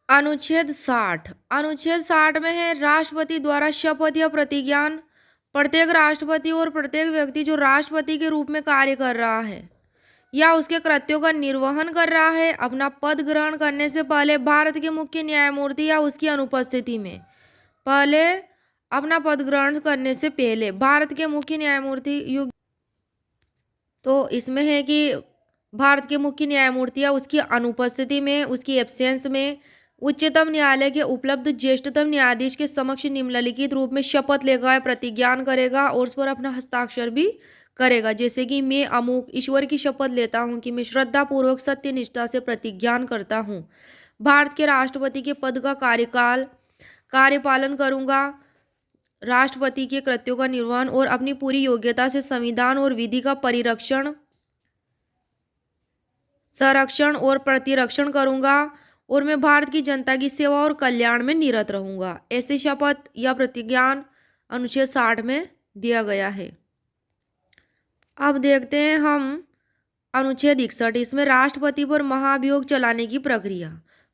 अनुच्छेद 60 में है राष्ट्रपति द्वारा शपथ या प्रतिज्ञान। प्रत्येक राष्ट्रपति और प्रत्येक व्यक्ति जो राष्ट्रपति के रूप में कार्य कर रहा है या उसके कृत्यों का निर्वहन कर रहा है, अपना पद ग्रहण करने से पहले भारत के मुख्य न्यायमूर्ति या उसकी अनुपस्थिति में पहले अपना पद ग्रहण करने से पहले भारत के मुख्य न्यायमूर्ति तो इसमें है कि भारत के मुख्य न्यायमूर्ति या उसकी अनुपस्थिति में, उसकी एब्सेंस में उच्चतम न्यायालय के उपलब्ध ज्येष्ठतम न्यायाधीश के समक्ष निम्नलिखित रूप में शपथ लेगा या प्रतिज्ञान करेगा और उस पर अपना हस्ताक्षर भी करेगा। जैसे कि मैं अमुक ईश्वर की शपथ लेता हूँ कि मैं श्रद्धा पूर्वक सत्य निष्ठा से प्रतिज्ञान करता हूँ भारत के राष्ट्रपति के पद का कार्यपालन करूंगा, राष्ट्रपति के कृत्यों का निर्वहन और अपनी पूरी योग्यता से संविधान और विधि का संरक्षण और प्रतिरक्षण करूंगा और मैं भारत की जनता की सेवा और कल्याण में निरत रहूंगा। ऐसी शपथ या प्रतिज्ञान अनुच्छेद 60 में दिया गया है। अब देखते हैं हम अनुच्छेद 61। इसमें राष्ट्रपति पर महाभियोग चलाने की प्रक्रिया।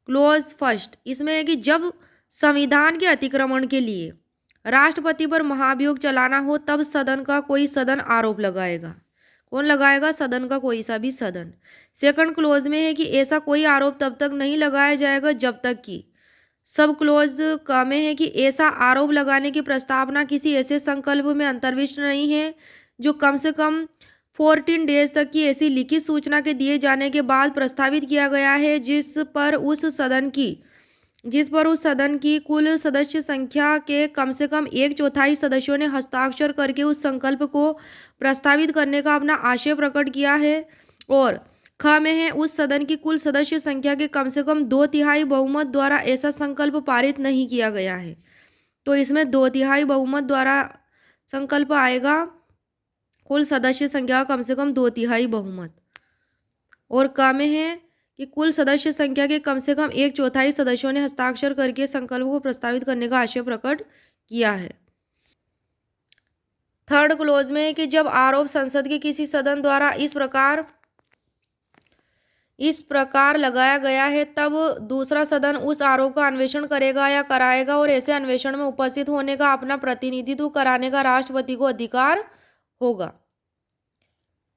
क्लोज फर्स्ट इसमें है कि जब संविधान के अतिक्रमण के लिए राष्ट्रपति पर महाभियोग चलाना हो तब सदन का कोई सदन आरोप लगाएगा। कौन लगाएगा? सदन का कोई सा भी सदन। सेकंड क्लोज में है कि ऐसा कोई आरोप तब तक नहीं लगाया जाएगा जब तक कि सब क्लोज का में है कि ऐसा आरोप लगाने की प्रस्तावना किसी ऐसे संकल्प में अंतर्विष्ट नहीं है जो कम से कम 14 डेज तक की ऐसी लिखित सूचना के दिए जाने के बाद प्रस्तावित किया गया है जिस पर उस सदन की कुल सदस्य संख्या के कम से कम 1/4 सदस्यों ने हस्ताक्षर करके उस संकल्प को प्रस्तावित करने का अपना आशय प्रकट किया है। और ख में है उस सदन की कुल सदस्य संख्या के कम से कम 2/3 बहुमत द्वारा ऐसा संकल्प पारित नहीं किया गया है। तो इसमें 2/3 बहुमत द्वारा संकल्प आएगा, कुल सदस्य संख्या कम से कम 2/3 बहुमत। और क में है कि कुल सदस्य संख्या के कम से कम 1/4 सदस्यों ने हस्ताक्षर करके संकल्प को प्रस्तावित करने का आशय प्रकट किया है। थर्ड क्लोज में है कि जब आरोप संसद के किसी सदन द्वारा इस प्रकार लगाया गया है तब दूसरा सदन उस आरोप का अन्वेषण करेगा या कराएगा और ऐसे अन्वेषण में उपस्थित होने का अपना प्रतिनिधित्व कराने का राष्ट्रपति को अधिकार होगा।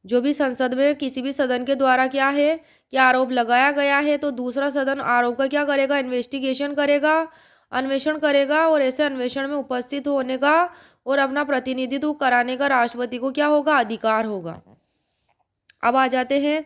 जो भी संसद में किसी भी सदन के द्वारा क्या है कि आरोप लगाया गया है तो दूसरा सदन आरोप का क्या करेगा? इन्वेस्टिगेशन करेगा, अन्वेषण करेगा और ऐसे अन्वेषण में उपस्थित होने का और अपना प्रतिनिधित्व कराने का राष्ट्रपति को क्या होगा? अधिकार होगा। अब आ जाते हैं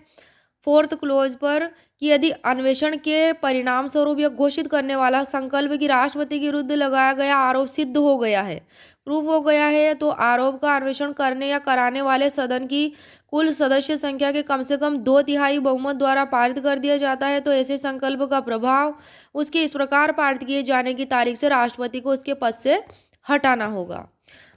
फोर्थ क्लोज पर कि यदि अन्वेषण के परिणाम स्वरूप यह घोषित करने वाला संकल्प कि राष्ट्रपति के विरुद्ध लगाया गया आरोप सिद्ध हो गया है, प्रूफ हो गया है, तो आरोप का अन्वेषण करने या कराने वाले सदन की कुल सदस्य संख्या के कम से कम 2/3 बहुमत द्वारा पारित कर दिया जाता है। तो ऐसे संकल्प का प्रभाव उसके इस प्रकार पारित किए जाने की तारीख से राष्ट्रपति को उसके पद से हटाना होगा।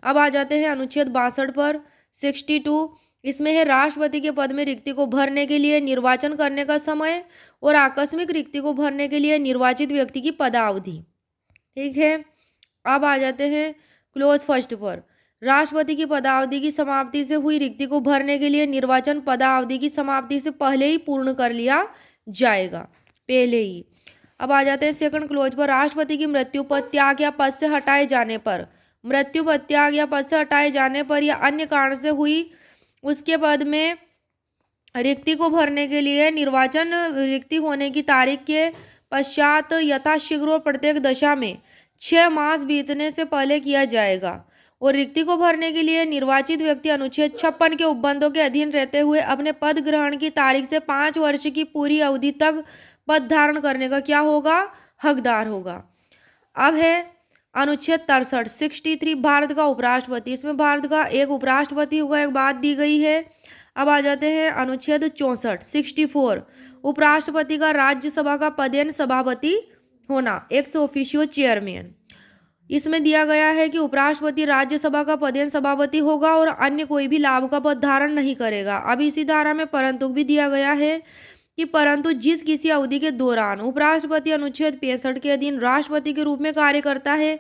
अब आ जाते हैं अनुच्छेद 62 पर 62। इसमें है राष्ट्रपति के पद में रिक्ति को भरने के लिए निर्वाचन करने का समय और आकस्मिक रिक्ति को भरने के लिए निर्वाचित व्यक्ति की पदावधि। ठीक है। अब आ जाते हैं क्लोज फर्स्ट पर राष्ट्रपति की पदावधि की समाप्ति से हुई रिक्ति को भरने के लिए निर्वाचन पदावधि की समाप्ति से पहले ही पूर्ण कर लिया जाएगा, पहले ही। अब आ जाते हैं सेकंड क्लोज पर राष्ट्रपति की मृत्यु पर त्याग या पद से हटाए जाने पर, मृत्यु पर त्याग या पद से हटाए जाने पर या अन्य कारण से हुई उसके पद में रिक्ति को भरने के लिए निर्वाचन रिक्ति होने की तारीख के पश्चात यथाशीघ्र और प्रत्येक दशा में 6 मास बीतने से पहले किया जाएगा। और रिक्ति को भरने के लिए निर्वाचित व्यक्ति अनुच्छेद 56 के उपबंधों के अधीन रहते हुए अपने पद ग्रहण की तारीख से 5 वर्ष की पूरी अवधि तक पद धारण करने का क्या होगा? हकदार होगा। अब है अनुच्छेद 63 63 भारत का उपराष्ट्रपति। इसमें भारत का एक उपराष्ट्रपति होगा, एक बात दी गई है। अब आ जाते हैं अनुच्छेद 64 64 उपराष्ट्रपति का राज्यसभा का पदेन सभापति होना, एक्स ऑफिशियो चेयरमैन। इसमें दिया गया है कि उपराष्ट्रपति राज्यसभा का पदेन सभापति होगा और अन्य कोई भी लाभ का पद धारण नहीं करेगा। अब इसी धारा में परंतु भी दिया गया है कि परंतु जिस किसी अवधि के दौरान उपराष्ट्रपति अनुच्छेद 65 के अधीन राष्ट्रपति के रूप में कार्य करता है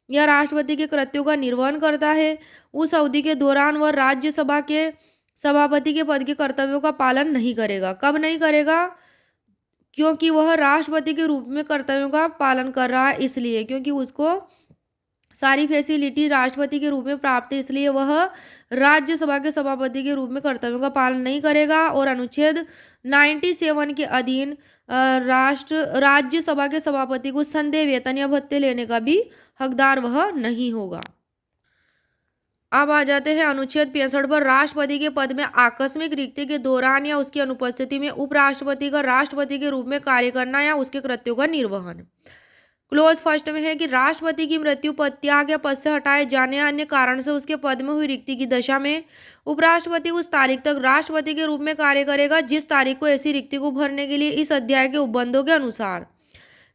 या राष्ट्रपति के कृत्यों का निर्वहन करता है, उस अवधि के दौरान वह राज्यसभा के सभापति के पद के कर्तव्यों का पालन नहीं करेगा। कब नहीं करेगा? क्योंकि वह राष्ट्रपति के रूप में कर्तव्यों का पालन कर रहा है, इसलिए क्योंकि उसको सारी फैसिलिटी राष्ट्रपति के रूप में प्राप्त है, इसलिए वह राज्यसभा के सभापति के रूप में कर्तव्यों का पालन नहीं करेगा। और अनुच्छेद 97 के अधीन राज्यसभा के सभापति को संदेह वेतन या भत्ते लेने का भी हकदार वह नहीं होगा। अब आ जाते हैं अनुच्छेद 65 पर। राष्ट्रपति के पद में आकस्मिक रिक्ति के दौरान या उसकी अनुपस्थिति में उपराष्ट्रपति का राष्ट्रपति के रूप में कार्य करना या उसके कृत्यों का निर्वहन। क्लोज फर्स्ट में है कि राष्ट्रपति की मृत्यु, पद त्याग या पद से हटाए जाने या अन्य कारण से उसके पद में हुई रिक्ति की दशा में उपराष्ट्रपति उस तारीख तक राष्ट्रपति के रूप में कार्य करेगा जिस तारीख को ऐसी रिक्ति को भरने के लिए इस अध्याय के उपबंधों के अनुसार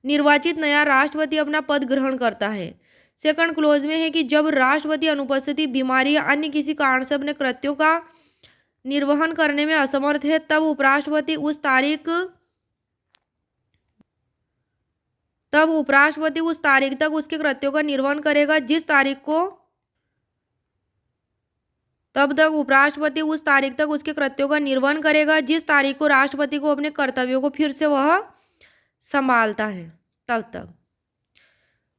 निर्वाचित नया राष्ट्रपति अपना पद ग्रहण करता है। सेकंड क्लोज में है कि जब राष्ट्रपति अनुपस्थिति, बीमारी या अन्य किसी कारण से अपने कृत्यों का निर्वहन करने में असमर्थ है, तब उपराष्ट्रपति उस तारीख तक उसके कृत्यों का निर्वहन करेगा जिस तारीख को राष्ट्रपति को अपने कर्तव्यों को फिर से वह संभालता है तब तक।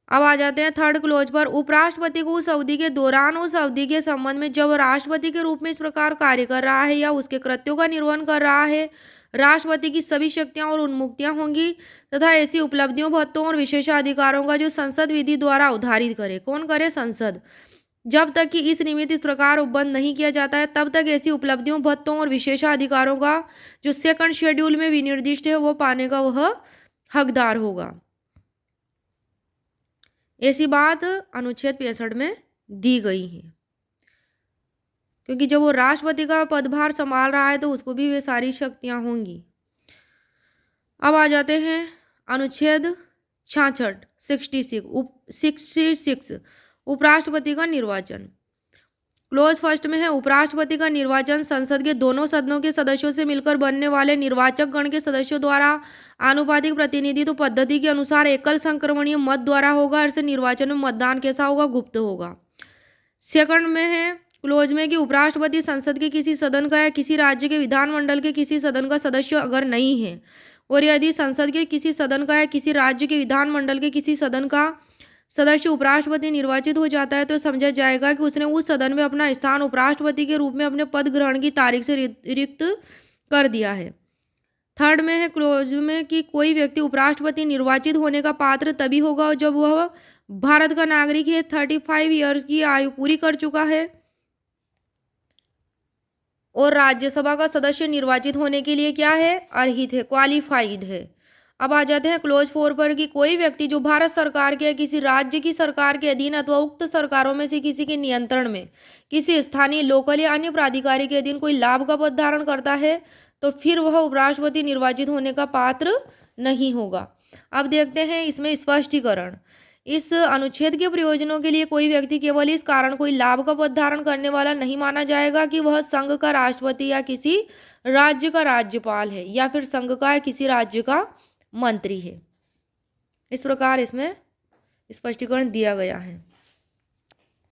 अब आ जाते हैं थर्ड क्लोज पर। उपराष्ट्रपति को उस अवधि के दौरान, उस अवधि के संबंध में जब राष्ट्रपति के रूप में इस प्रकार कार्य कर रहा है या उसके कृत्यों का निर्वहन कर रहा है, राष्ट्रपति की सभी शक्तियां और उन्मुक्तियां होंगी तथा ऐसी उपलब्धियों, भत्तों और विशेषाधिकारों का जो संसद विधि द्वारा उद्धारित करे। कौन करे? संसद। जब तक कि इस निमित्त इस प्रकार उपबंध नहीं किया जाता है तब तक ऐसी उपलब्धियों, भत्तों और विशेषाधिकारों का जो सेकंड शेड्यूल में विनिर्दिष्ट है वो पाने का वह हकदार होगा। ऐसी बात अनुच्छेद 65 में दी गई है, क्योंकि जब वो राष्ट्रपति का पदभार संभाल रहा है तो उसको भी वे सारी शक्तियां होंगी। अब आ जाते हैं अनुच्छेद 66 उपराष्ट्रपति का निर्वाचन। क्लोज फर्स्ट में है उपराष्ट्रपति का निर्वाचन संसद के दोनों सदनों के सदस्यों से मिलकर बनने वाले निर्वाचक गण के सदस्यों द्वारा आनुपातिक प्रतिनिधित्व पद्धति के अनुसार एकल संक्रमणीय मत द्वारा होगा। ऐसे निर्वाचन में मतदान कैसा होगा? गुप्त होगा। सेकंड में है क्लोज में कि उपराष्ट्रपति संसद के किसी सदन का या किसी राज्य के विधानमंडल के किसी सदन का सदस्य अगर नहीं है और यदि संसद के किसी सदन का या किसी राज्य के विधानमंडल के किसी सदन का सदस्य उपराष्ट्रपति निर्वाचित हो जाता है तो समझा जाएगा कि उसने उस सदन में अपना स्थान उपराष्ट्रपति के रूप में अपने पद ग्रहण की तारीख से रिक्त कर दिया है। थर्ड में है क्लोज में कि कोई व्यक्ति उपराष्ट्रपति निर्वाचित होने का पात्र तभी होगा जब वह भारत का नागरिक है, 35 ईयर्स की आयु पूरी कर चुका है और राज्यसभा का सदस्य निर्वाचित होने के लिए क्या है? अर्हित है, क्वालिफाइड है। अब आ जाते हैं क्लोज 4 पर कि कोई व्यक्ति जो भारत सरकार के या किसी राज्य की सरकार के अधीन अथवा उक्त सरकारों में से किसी के नियंत्रण में किसी स्थानीय, लोकल या अन्य प्राधिकारी के अधीन कोई लाभ का पद धारण करता है तो फिर वह उपराष्ट्रपति निर्वाचित होने का पात्र नहीं होगा। अब देखते हैं इसमें स्पष्टीकरण। इस अनुच्छेद के प्रयोजनों के लिए कोई व्यक्ति केवल इस कारण कोई लाभ का पद धारण करने वाला नहीं माना जाएगा कि वह संघ का राष्ट्रपति या किसी राज्य का राज्यपाल है या फिर संघ का या किसी राज्य का मंत्री है। इस प्रकार इसमें स्पष्टीकरण दिया गया है।